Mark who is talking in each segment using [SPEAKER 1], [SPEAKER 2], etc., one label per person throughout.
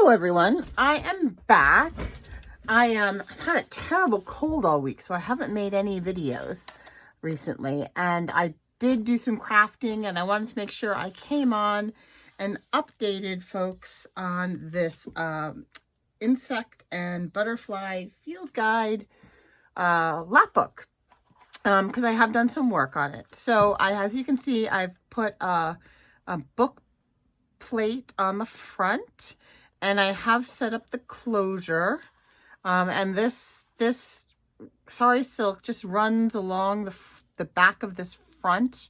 [SPEAKER 1] Hello everyone, I am back. I've had a terrible cold all week, so I haven't made any videos recently, and I did do some crafting, and I wanted to make sure I came on and updated folks on this insect and butterfly field guide Lapbook, because I have done some work on it. So as you can see, I've put a book plate on the front, and I have set up the closure, and this sorry silk just runs along the back of this front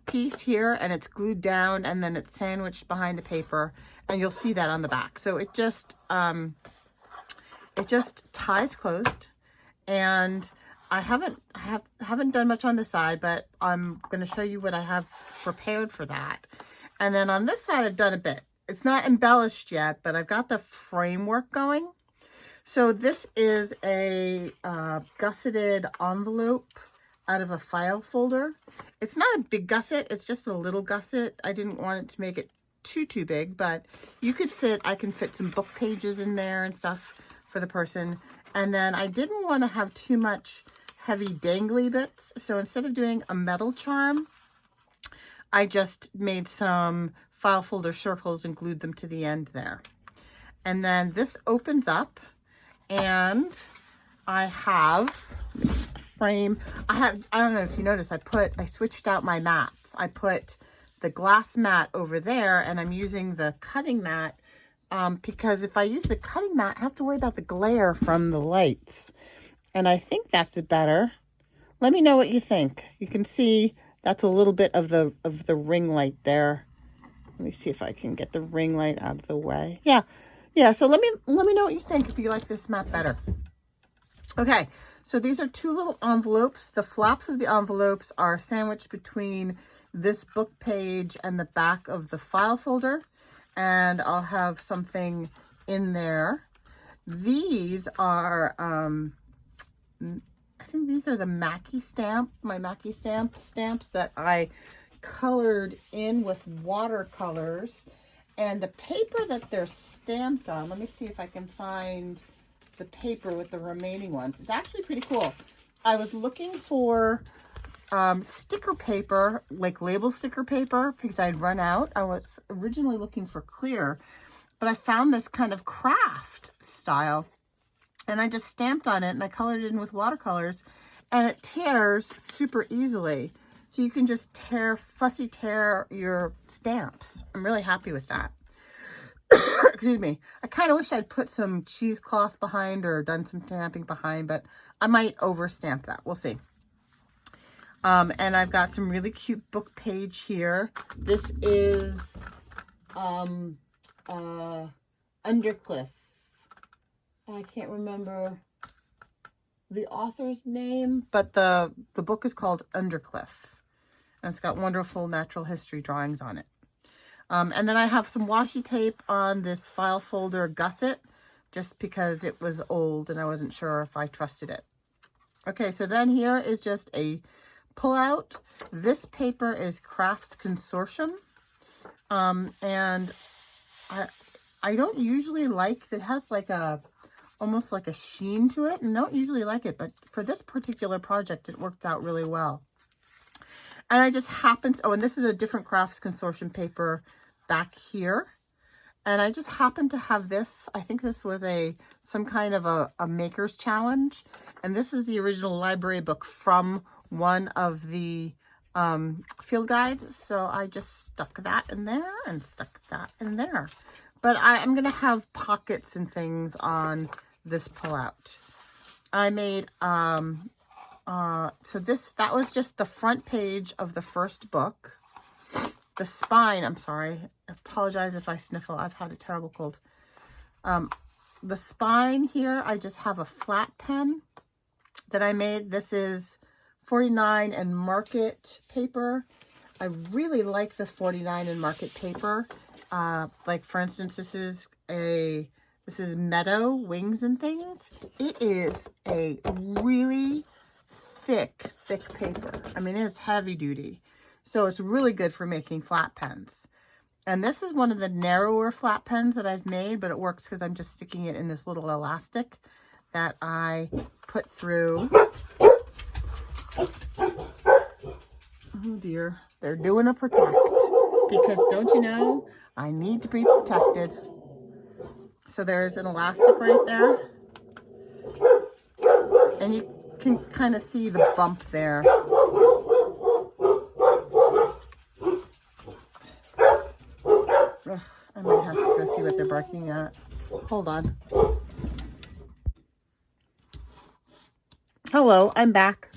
[SPEAKER 1] piece here, and it's glued down, and then it's sandwiched behind the paper, and you'll see that on the back. So it just ties closed, and I haven't done much on the side, but I'm going to show you what I have prepared for that. And then on this side, I've done a bit. It's not embellished yet, but I've got the framework going. So this is a gusseted envelope out of a file folder. It's not a big gusset, it's just a little gusset. I didn't want it to make it too big, but I can fit some book pages in there and stuff for the person. And then I didn't want to have too much heavy dangly bits. So instead of doing a metal charm, I just made some file folder circles and glued them to the end there. And then this opens up, and I have a frame. I don't know if you notice, I switched out my mats. I put the glass mat over there, and I'm using the cutting mat because if I use the cutting mat, I have to worry about the glare from the lights. And I think that's better. Let me know what you think. You can see that's a little bit of the ring light there. Let me see if I can get the ring light out of the way. Yeah. So let me know what you think, if you like this mat better. Okay, so these are two little envelopes. The flaps of the envelopes are sandwiched between this book page and the back of the file folder, and I'll have something in there. These are I think these are the my Mackie stamps that I colored in with watercolors. And the paper that they're stamped on, let me see if I can find the paper with the remaining ones. It's actually pretty cool. I was looking for sticker paper, like label sticker paper, because I'd run out. I was originally looking for clear, but I found this kind of craft style, and I just stamped on it, and I colored it in with watercolors, and it tears super easily. So you can just fussy tear your stamps. I'm really happy with that. Excuse me. I kind of wish I'd put some cheesecloth behind or done some stamping behind, but I might overstamp that. We'll see. And I've got some really cute book page here. This is Undercliff. I can't remember the author's name, but the book is called Undercliff, and it's got wonderful natural history drawings on it. And then I have some washi tape on this file folder gusset, just because it was old and I wasn't sure if I trusted it. Okay, so then here is just a pullout. This paper is Crafts Consortium, and I don't usually like, it has like almost like a sheen to it, and I don't usually like it, but for this particular project, it worked out really well. And I just happened to, and this is a different Crafts Consortium paper back here. And I just happened to have this. I think this was some kind of a maker's challenge. And this is the original library book from one of the field guides. So I just stuck that in there and stuck that in there. But I'm going to have pockets and things on this pullout. I made, so that was just the front page of the first book. The spine, I'm sorry, I apologize if I sniffle. I've had a terrible cold. The spine here, I just have a flat pen that I made. This is 49 and Market paper. I really like the 49 and Market paper. Like for instance, this is Meadow Wings and Things. It is a really thick paper. I mean, it's heavy duty. So it's really good for making flat pens. And this is one of the narrower flat pens that I've made, but it works because I'm just sticking it in this little elastic that I put through. Oh dear, they're doing a protect because don't you know, I need to be protected. So there's an elastic right there. And you can kind of see the bump there. Ugh, I might have to go see what they're barking at. Hold on. Hello, I'm back.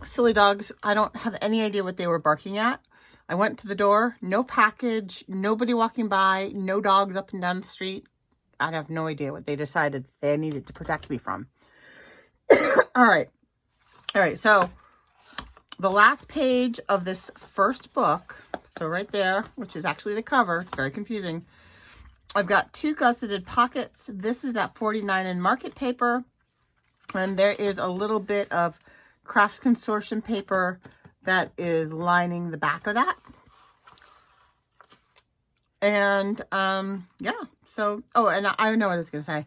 [SPEAKER 1] Silly dogs. I don't have any idea what they were barking at. I went to the door, no package, nobody walking by, no dogs up and down the street. I have no idea what they decided they needed to protect me from. All right. So the last page of this first book, so right there, which is actually the cover, it's very confusing. I've got 2 gusseted pockets. This is that 49 in market paper. And there is a little bit of Crafts Consortium paper that is lining the back of that. And yeah, so, oh, and I know what I was going to say.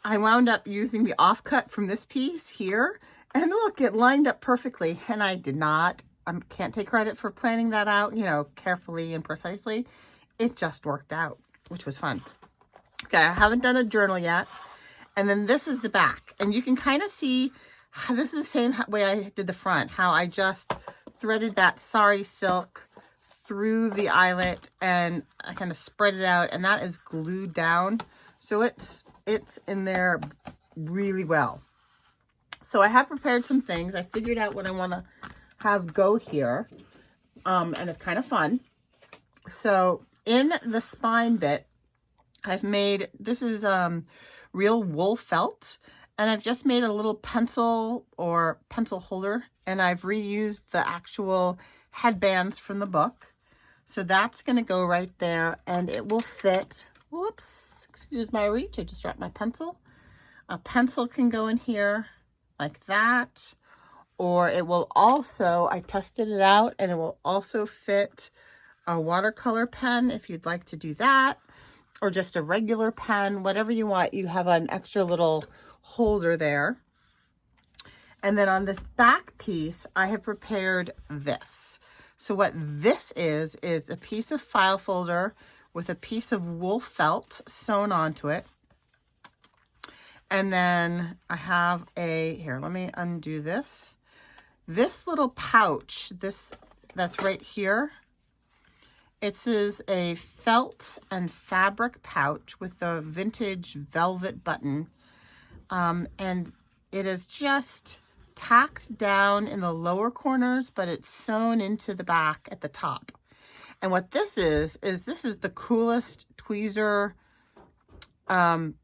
[SPEAKER 1] I wound up using the offcut from this piece here. And look, it lined up perfectly. And I did not, I can't take credit for planning that out, you know, carefully and precisely. It just worked out, which was fun. Okay, I haven't done a journal yet. And then this is the back. And you can kind of see, this is the same way I did the front, how I just threaded that sari silk through the eyelet and I kind of spread it out, and that is glued down. So it's in there really well. So I have prepared some things. I figured out what I want to have go here. And it's kind of fun. So in the spine bit, I've made, this is real wool felt. And I've just made a little pencil or pencil holder. And I've reused the actual headbands from the book. So that's going to go right there. And it will fit, whoops, excuse my reach. I just dropped my pencil. A pencil can go in here like that. Or it will also, I tested it out, and it will also fit a watercolor pen if you'd like to do that. Or just a regular pen, whatever you want. You have an extra little holder there. And then on this back piece, I have prepared this. So what this is a piece of file folder with a piece of wool felt sewn onto it. And then I have here, let me undo this. This little pouch, that's right here. It is a felt and fabric pouch with a vintage velvet button. And it is just tacked down in the lower corners, but it's sewn into the back at the top. And what this is this is the coolest tweezer, what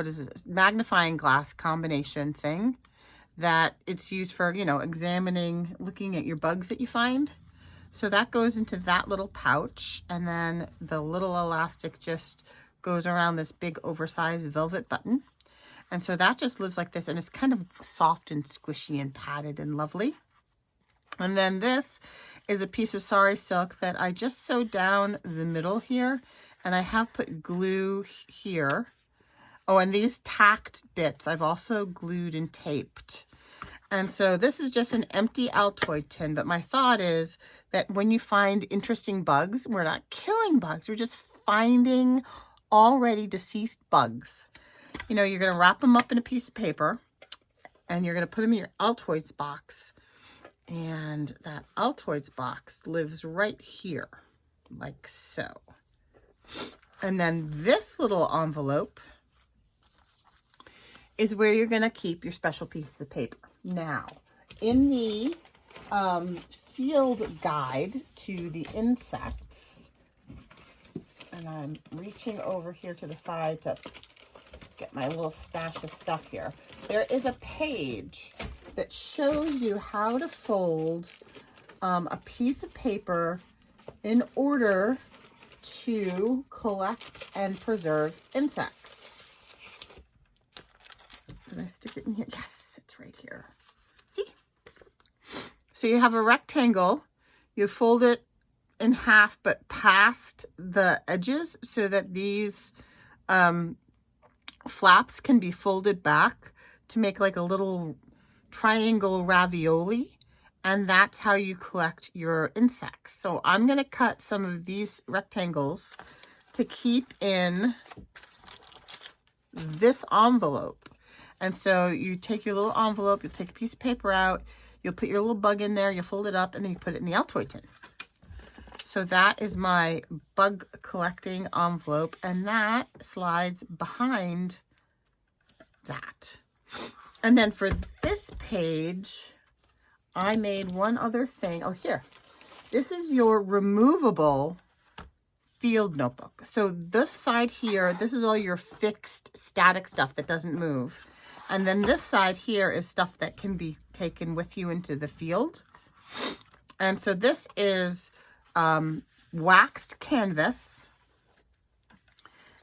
[SPEAKER 1] is it? Magnifying glass combination thing that it's used for, you know, examining, looking at your bugs that you find. So that goes into that little pouch, and then the little elastic just goes around this big oversized velvet button. And so that just lives like this, and it's kind of soft and squishy and padded and lovely. And then this is a piece of sari silk that I just sewed down the middle here, and I have put glue here. Oh, and these tacked bits I've also glued and taped. And so this is just an empty Altoid tin, but my thought is that when you find interesting bugs, we're not killing bugs, we're just finding already deceased bugs. You know, you're going to wrap them up in a piece of paper, and you're going to put them in your Altoids box. And that Altoids box lives right here, like so. And then this little envelope is where you're going to keep your special pieces of paper. Now, in the field guide to the insects, and I'm reaching over here to the side to get my little stash of stuff here. There is a page that shows you how to fold a piece of paper in order to collect and preserve insects. Did I stick it in here? Yes, it's right here. See? So you have a rectangle, you fold it in half, but past the edges so that these flaps can be folded back to make like a little triangle ravioli. And that's how you collect your insects. So I'm going to cut some of these rectangles to keep in this envelope. And so you take your little envelope, you'll take a piece of paper out, you'll put your little bug in there, you fold it up, and then you put it in the Altoid tin. So that is my bug collecting envelope, and that slides behind that. And then for this page, I made one other thing. Oh, here. This is your removable field notebook. So this side here, this is all your fixed static stuff that doesn't move. And then this side here is stuff that can be taken with you into the field. And so this is waxed canvas.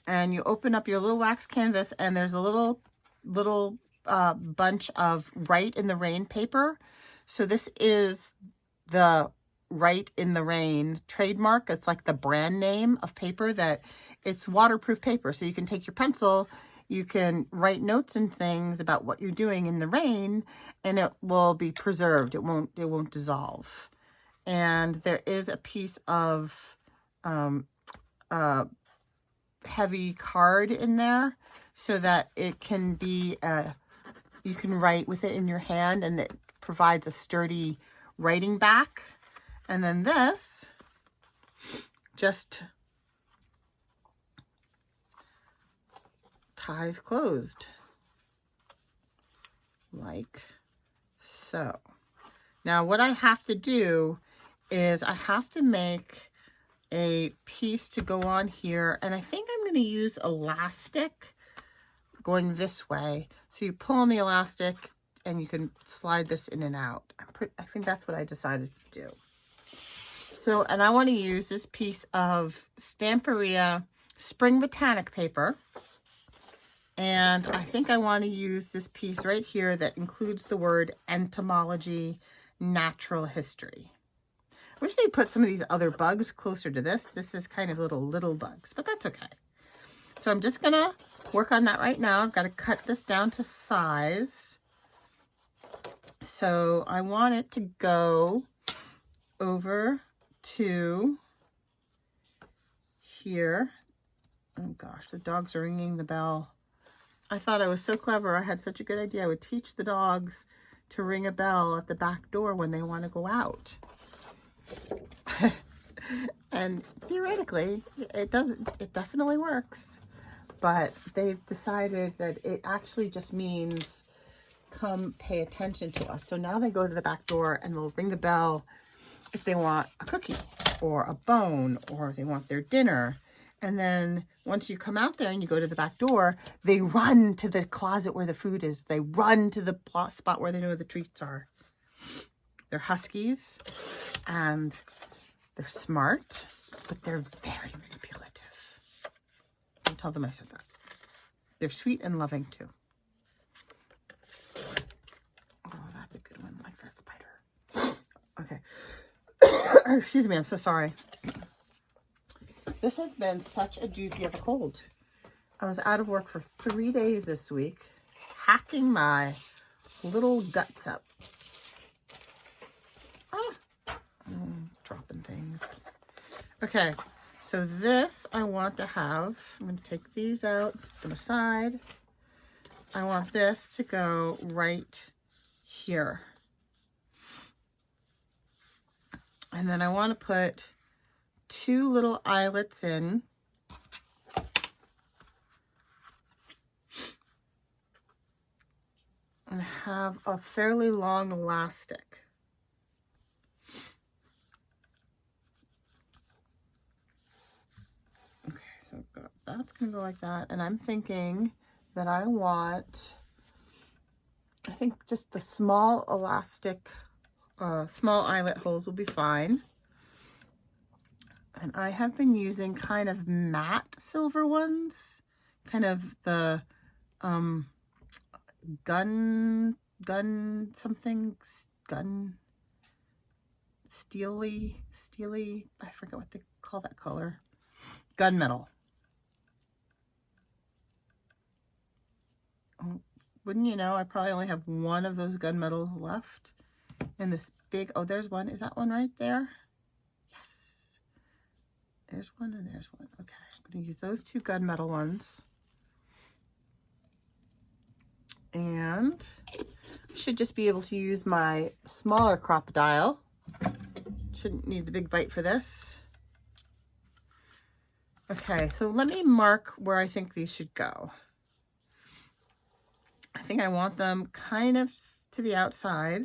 [SPEAKER 1] And you open up your little wax canvas and there's a little bunch of Write in the Rain paper. So this is the Write in the Rain trademark. It's like the brand name of paper that it's waterproof paper. So you can take your pencil, you can write notes and things about what you're doing in the rain, and it will be preserved. It won't dissolve. And there is a piece of heavy card in there so that it can be you can write with it in your hand, and it provides a sturdy writing back. And then this just ties closed like so. Now what I have to do is I have to make a piece to go on here, and I think I'm going to use elastic going this way. So you pull on the elastic and you can slide this in and out. I think that's what I decided to do. So, and I want to use this piece of Stamperia Spring Botanic paper. And I think I want to use this piece right here that includes the word entomology, natural history. I wish they'd put some of these other bugs closer to this. This is kind of little bugs, but that's okay. So I'm just going to work on that right now. I've got to cut this down to size. So I want it to go over to here. Oh gosh, the dogs are ringing the bell. I thought I was so clever. I had such a good idea. I would teach the dogs to ring a bell at the back door when they want to go out. And theoretically, it definitely works. But they've decided that it actually just means come pay attention to us. So now they go to the back door and they'll ring the bell if they want a cookie or a bone or they want their dinner. And then once you come out there and you go to the back door, they run to the closet where the food is. They run to the spot where they know the treats are. They're huskies and they're smart, but they're very manipulative. Don't tell them I said that. They're sweet and loving too. Oh, that's a good one, like that spider. Okay. Excuse me, I'm so sorry. This has been such a doozy of a cold. I was out of work for 3 days this week, hacking my little guts up. Dropping things. Okay, so this I want to have, I'm going to take these out, put them aside. I want this to go right here. And then I want to put 2 little eyelets in. And have a fairly long elastic. Okay, so that's going to go like that. And I'm thinking that I think just the small elastic, small eyelet holes will be fine. And I have been using kind of matte silver ones, kind of the gun steely, I forget what they call that color. Gunmetal. Oh, wouldn't you know, I probably only have one of those gunmetals left in this big, oh, there's one. Is that one right there? Yes. There's one and there's one. Okay, I'm going to use those two gunmetal ones. And I should just be able to use my smaller crocodile. Shouldn't need the big bite for this. Okay, so let me mark where I think these should go. I think I want them kind of to the outside.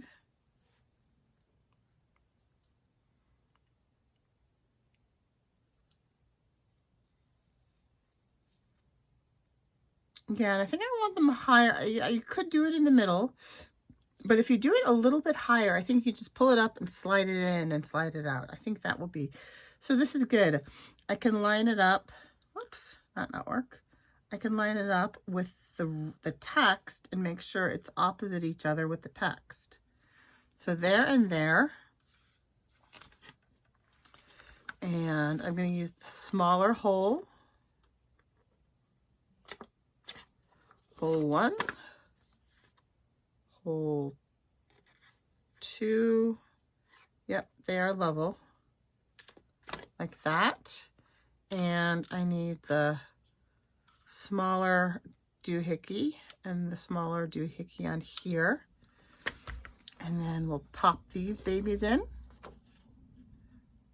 [SPEAKER 1] Yeah, and I think I want them higher. You could do it in the middle, but if you do it a little bit higher, I think you just pull it up and slide it in and slide it out. I think that will be, so this is good. I can line it up. Whoops, that not work. I can line it up with the text and make sure it's opposite each other with the text. So there and there. And I'm going to use the smaller hole. Hole 1, hole 2, yep, they are level, like that. And I need the smaller doohickey and the smaller doohickey on here. And then we'll pop these babies in.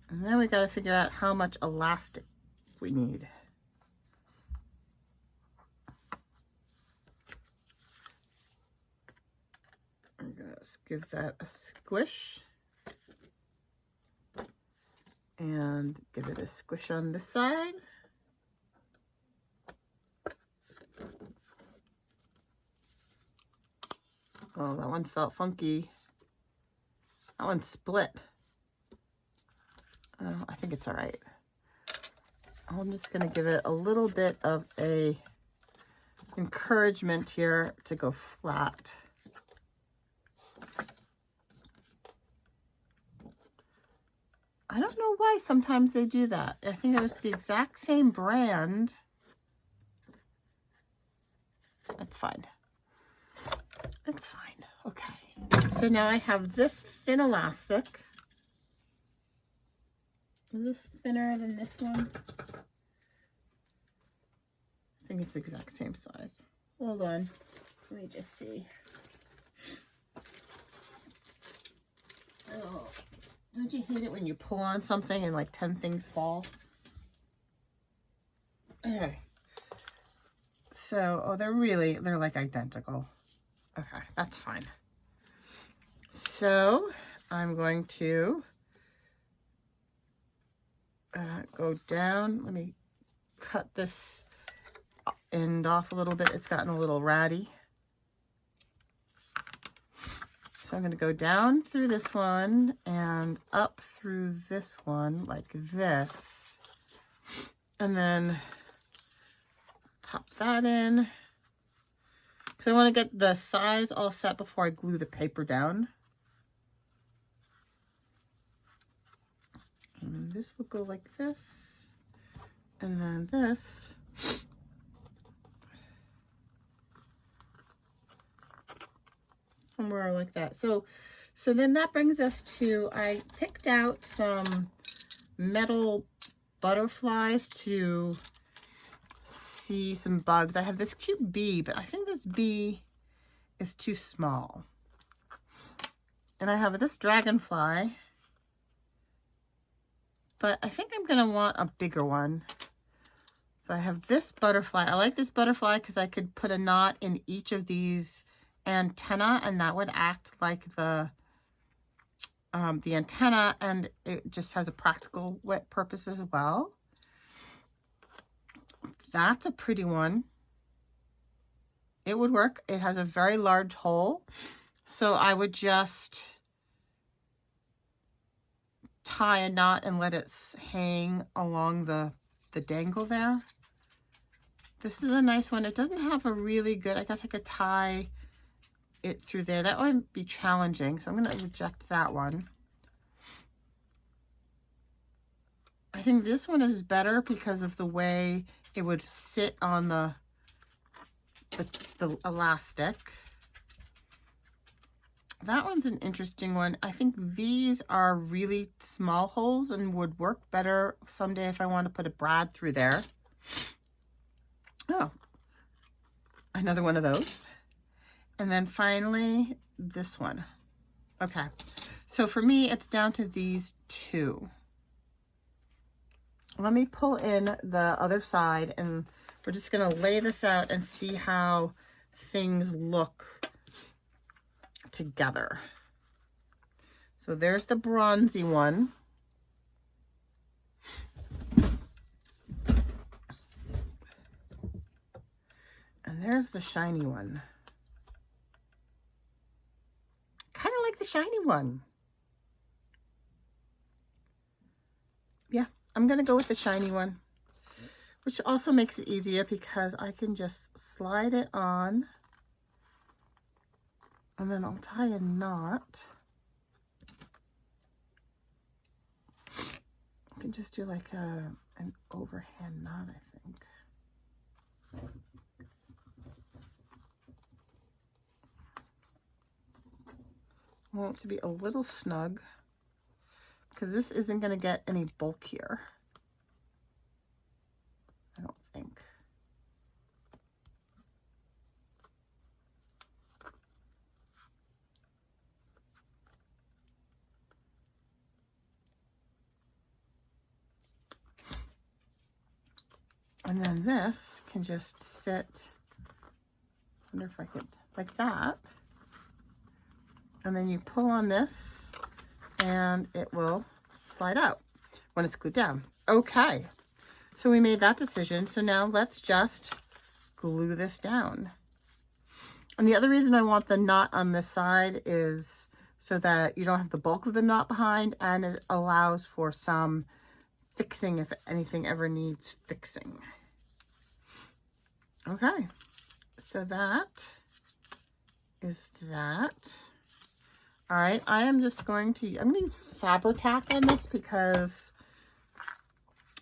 [SPEAKER 1] And then we got to figure out how much elastic we need. I'm going to give that a squish and give it a squish on this side. Oh, that one felt funky. That one split. I think it's all right. I'm just going to give it a little bit of a encouragement here to go flat. I don't know why sometimes they do that. I think it was the exact same brand. That's fine. It's fine. Okay. So now I have this thin elastic. Is this thinner than this one? I think it's the exact same size. Hold on. Let me just see. Oh. Don't you hate it when you pull on something and like 10 things fall? Okay. So, oh, they're like identical. Okay, that's fine. So, I'm going to go down. Let me cut this end off a little bit. It's gotten a little ratty. So I'm going to go down through this one and up through this one like this. And then pop that in. Because I want to get the size all set before I glue the paper down. And this will go like this. And then this. Somewhere like that. So then that brings us to, I picked out some metal butterflies to see some bugs. I have this cute bee, but I think this bee is too small. And I have this dragonfly, but I think I'm going to want a bigger one. So I have this butterfly. I like this butterfly because I could put a knot in each of these antenna, and that would act like the antenna, and it just has a practical purpose as well. That's a pretty one. It would work. It has a very large hole, so I would just tie a knot and let it hang along the dangle there. This is a nice one. It doesn't have a really good, I guess I could tie it through there. That would be challenging, so I'm going to reject that one. think this one is better because of the way it would sit on the elastic. That one's an interesting one. I think these are really small holes and would work better someday if I want to put a brad through there. Oh, another one of those. And then finally, this one. Okay, so for me, it's down to these two. Let me pull in the other side and we're just gonna lay this out and see how things look together. So there's the bronzy one. And there's the shiny one. Kind of like the shiny one. Yeah, I'm gonna go with the shiny one, which also makes it easier because I can just slide it on and then I'll tie a knot. I can just do like an overhand knot, I think. I want it to be a little snug because this isn't going to get any bulkier, I don't think. And then this can just sit, I wonder if I could, like that. And then you pull on this and it will slide out when it's glued down. Okay, so we made that decision. So now let's just glue this down. And the other reason I want the knot on this side is so that you don't have the bulk of the knot behind, and it allows for some fixing if anything ever needs fixing. Okay, so that is that. All right, I'm going to use Fabri-Tac on this because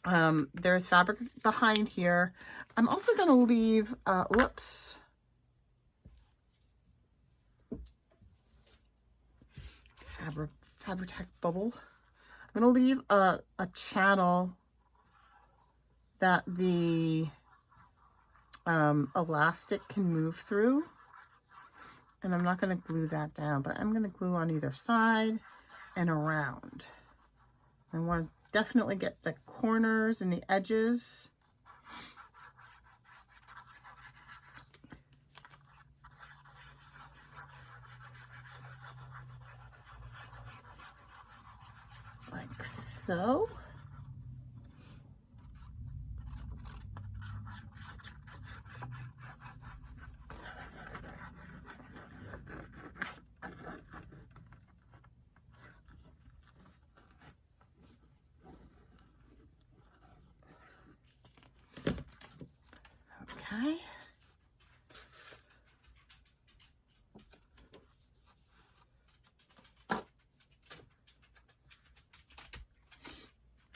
[SPEAKER 1] there's fabric behind here. I'm also going to leave, whoops. Fabri-Tac bubble. I'm going to leave a channel that the elastic can move through. And I'm not going to glue that down, but I'm going to glue on either side and around. I want to definitely get the corners and the edges. Like so. Okay.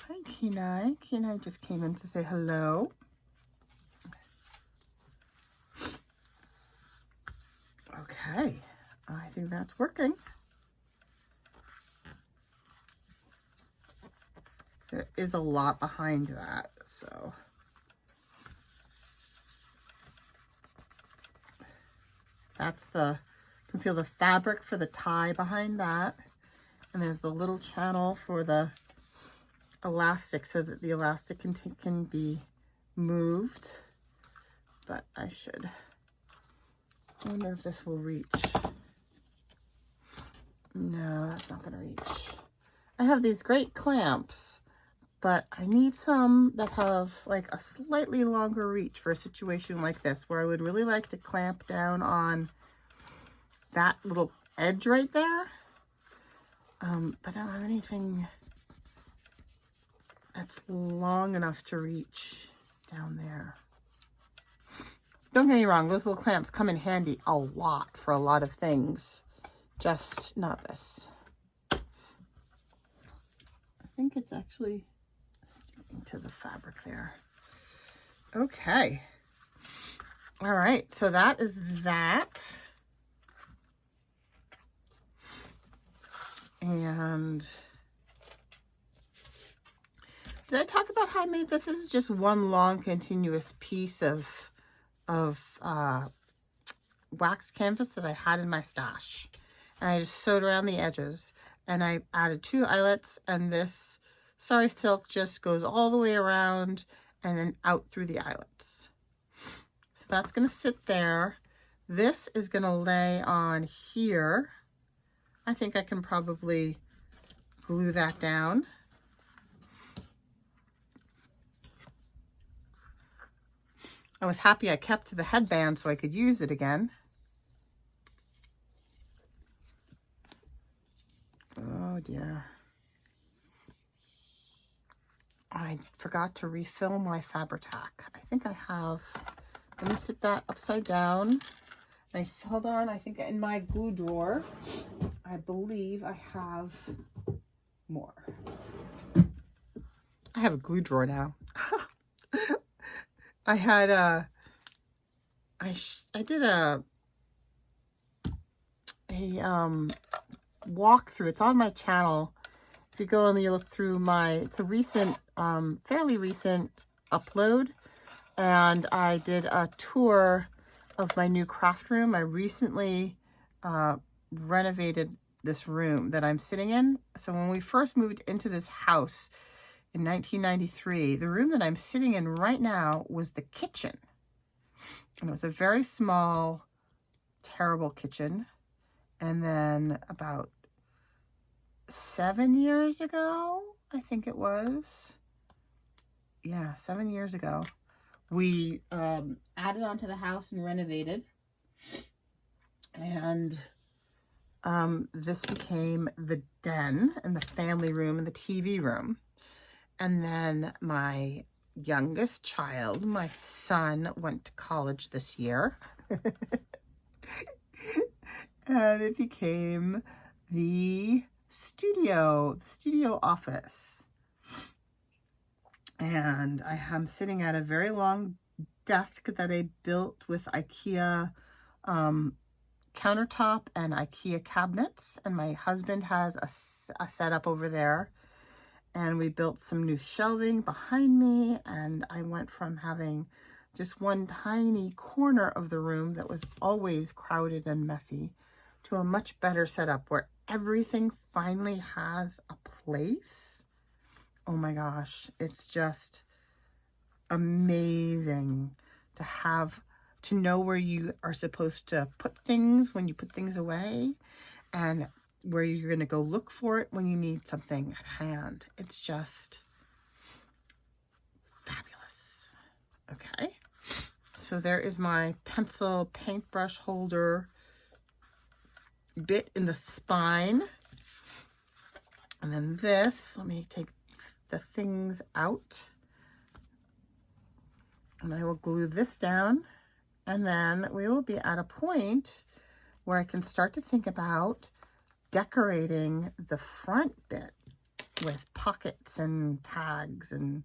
[SPEAKER 1] Hi, Kenai. Kenai just came in to say hello. Okay, I think that's working. There is a lot behind that, so. That's you can feel the fabric for the tie behind that. And there's the little channel for the elastic so that the elastic can be moved. But I wonder if this will reach. No, that's not gonna reach. I have these great clamps, but I need some that have like a slightly longer reach for a situation like this, where I would really like to clamp down on that little edge right there. But I don't have anything that's long enough to reach down there. Don't get me wrong, those little clamps come in handy a lot for a lot of things, just not this. I think it's actually sticking into the fabric there. Okay. All right, so that is that. And did I talk about how I made this? This is just one long continuous piece of wax canvas that I had in my stash. And I just sewed around the edges. And I added 2 eyelets, and this Sari Silk just goes all the way around and then out through the eyelets. So that's going to sit there. This is going to lay on here. I think I can probably glue that down. I was happy I kept the headband so I could use it again. Oh dear. I forgot to refill my Fabri-Tac. I think I have. Let me sit that upside down. Hold on, I think in my glue drawer, I believe I have more. I have a glue drawer now. I had I did a walkthrough. It's on my channel. If you go and you look through it's a recent, fairly recent upload, and I did a tour of my new craft room. I recently renovated this room that I'm sitting in. So when we first moved into this house in 1993, the room that I'm sitting in right now was the kitchen. And it was a very small, terrible kitchen. And then about 7 years ago, I think it was. Yeah, 7 years ago, we added onto the house and renovated. And this became the den and the family room and the TV room. And then my youngest child, my son, went to college this year. And it became the studio office. And I am sitting at a very long desk that I built with IKEA countertop and IKEA cabinets. And my husband has a setup over there. And we built some new shelving behind me. And I went from having just one tiny corner of the room that was always crowded and messy to a much better setup where everything finally has a place. Oh my gosh, it's just amazing to know where you are supposed to put things when you put things away, and where you're going to go look for it when you need something at hand. It's just fabulous. Okay, so there is my pencil paintbrush holder bit in the spine. And then this, let me take the things out. And I will glue this down. And then we will be at a point where I can start to think about decorating the front bit with pockets and tags and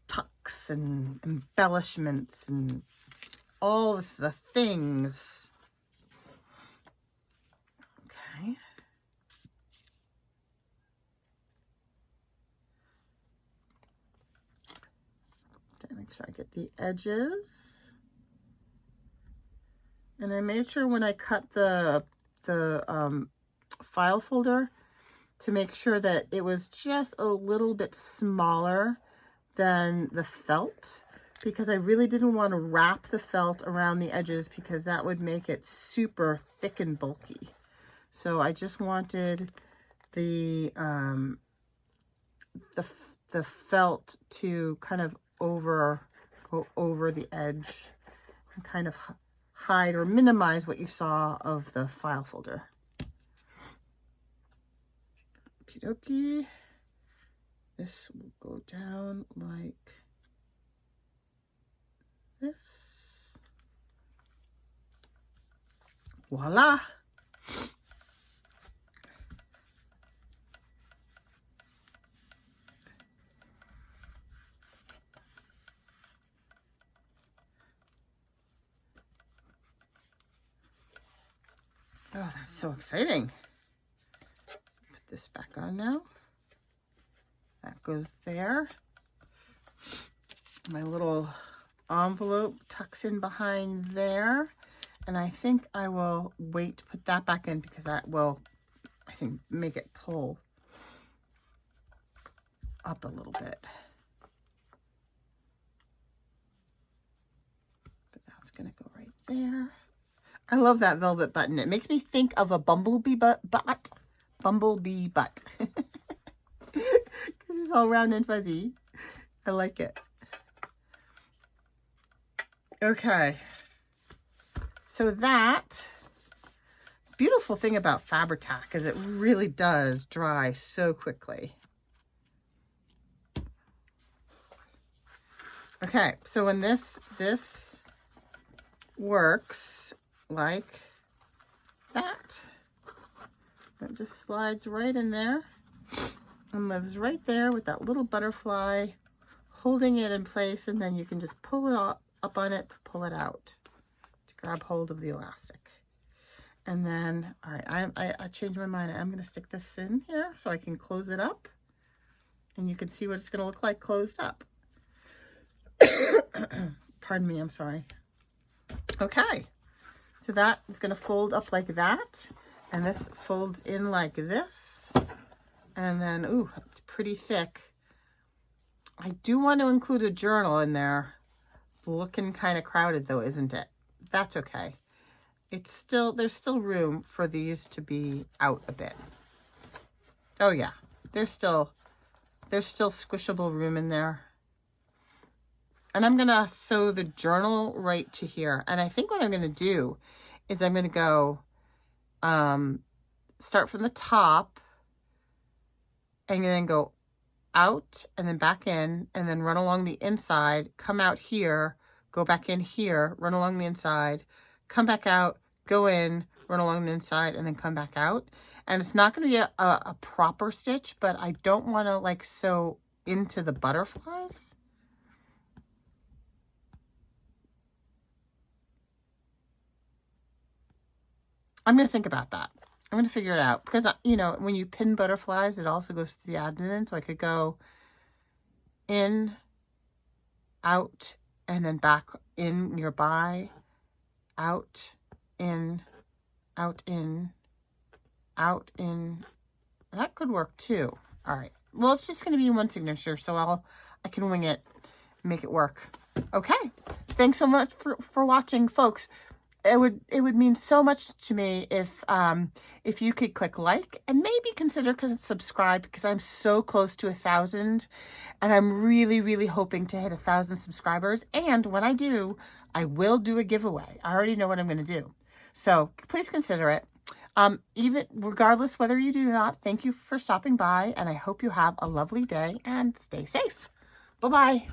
[SPEAKER 1] tucks and embellishments and all of the things. Okay. Make sure I get the edges. And I made sure when I cut the file folder to make sure that it was just a little bit smaller than the felt, because I really didn't want to wrap the felt around the edges because that would make it super thick and bulky. So I just wanted the felt to kind of go over the edge and kind of hide or minimize what you saw of the file folder. Okie dokie. This will go down like this. Voila. Oh, that's so exciting. Put this back on now. That goes there. My little envelope tucks in behind there. And I think I will wait to put that back in because that will, I think, make it pull up a little bit. But that's going to go right there. I love that velvet button. It makes me think of a bumblebee butt. Bumblebee butt. Because it's all round and fuzzy. I like it. Okay. So that beautiful thing about Fabri-Tac is it really does dry so quickly. Okay, so when this works like that, it just slides right in there and lives right there with that little butterfly holding it in place, and then you can just pull it up on it to pull it out, to grab hold of the elastic. And then, all right, I changed my mind. I'm going to stick this in here so I can close it up, and you can see what it's going to look like closed up. Pardon me, I'm sorry. Okay, so that is going to fold up like that, and this folds in like this, and then, ooh, it's pretty thick. I do want to include a journal in there. It's looking kind of crowded though, isn't it? That's okay. It's still, there's still room for these to be out a bit. Oh yeah, there's still squishable room in there. And I'm gonna sew the journal right to here. And I think what I'm gonna do is I'm gonna go start from the top and then go out and then back in and then run along the inside, come out here, go back in here, run along the inside, come back out, go in, run along the inside, and then come back out. And it's not going to be a proper stitch, but I don't want to like sew into the butterflies. I'm going to think about that. I'm going to figure it out because, you know, when you pin butterflies, it also goes to the abdomen. So I could go in, out, and then back in nearby, out, in, out, in, out, in. That could work too. All right. Well, it's just going to be one signature, so I can wing it, make it work. Okay. Thanks so much for watching, folks. It would mean so much to me if you could click like and maybe consider subscribe, because I'm so close to 1,000 and I'm really, really hoping to hit 1,000 subscribers. And when I do, I will do a giveaway. I already know what I'm going to do. So please consider it. Even regardless whether you do or not, thank you for stopping by, and I hope you have a lovely day and stay safe. Bye-bye.